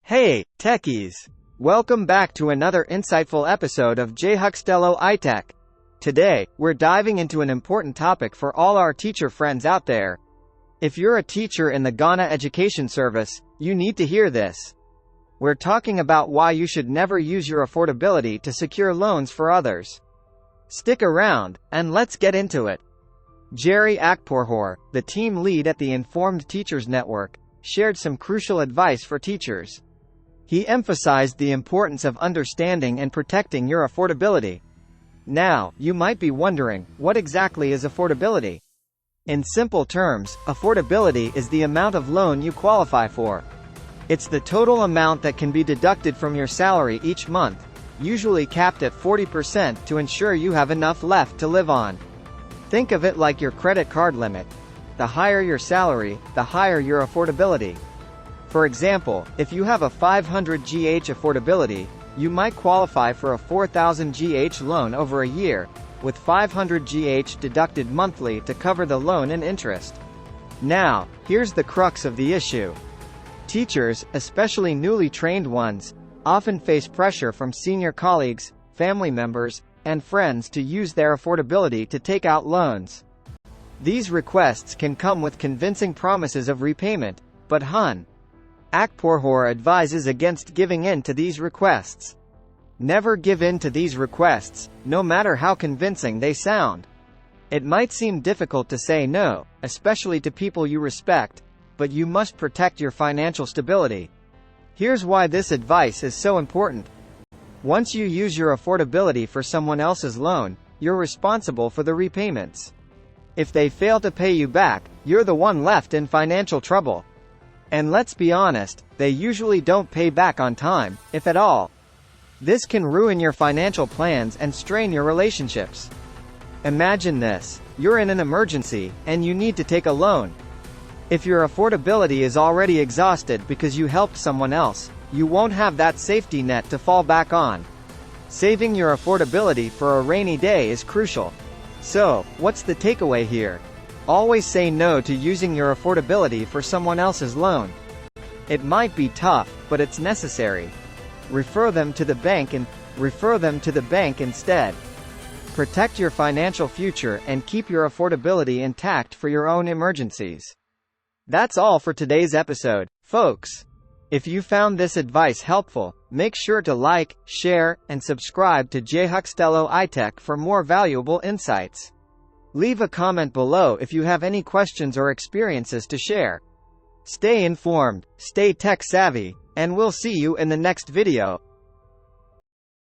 Hey, techies! Welcome back to another insightful episode of Jhuxtello iTech. Today, we're diving into an important topic for all our teacher friends out there. If you're a teacher in the Ghana Education Service, you need to hear this. We're talking about why you should never use your affordability to secure loans for others. Stick around, and let's get into it. Jerry Akporhor, the team lead at the Informed Teachers Network, shared some crucial advice for teachers. He emphasized the importance of understanding and protecting your affordability. Now, you might be wondering, what exactly is affordability? In simple terms, affordability is the amount of loan you qualify for. It's the total amount that can be deducted from your salary each month, usually capped at 40% to ensure you have enough left to live on. Think of it like your credit card limit. The higher your salary, the higher your affordability. For example, if you have a 500 GH affordability, you might qualify for a 4,000 GH loan over a year, with 500 GH deducted monthly to cover the loan and interest. Now, here's the crux of the issue. Teachers, especially newly trained ones, often face pressure from senior colleagues, family members, and friends to use their affordability to take out loans. These requests can come with convincing promises of repayment, but Hon. Akporhor advises against giving in to these requests. Never give in to these requests, no matter how convincing they sound. It might seem difficult to say no, especially to people you respect, but you must protect your financial stability. Here's why this advice is so important. Once you use your affordability for someone else's loan, you're responsible for the repayments. If they fail to pay you back, you're the one left in financial trouble. And let's be honest, they usually don't pay back on time, if at all. This can ruin your financial plans and strain your relationships. Imagine this: you're in an emergency, and you need to take a loan. If your affordability is already exhausted because you helped someone else, you won't have that safety net to fall back on. Saving your affordability for a rainy day is crucial. So, what's the takeaway here? Always say no to using your affordability for someone else's loan. It might be tough, but it's necessary. Refer them to the bank instead. Protect your financial future and keep your affordability intact for your own emergencies. That's all for today's episode, folks. If you found this advice helpful, make sure to like, share, and subscribe to Jhuxtello iTech for more valuable insights. Leave a comment below if you have any questions or experiences to share. Stay informed, stay tech savvy, and we'll see you in the next video.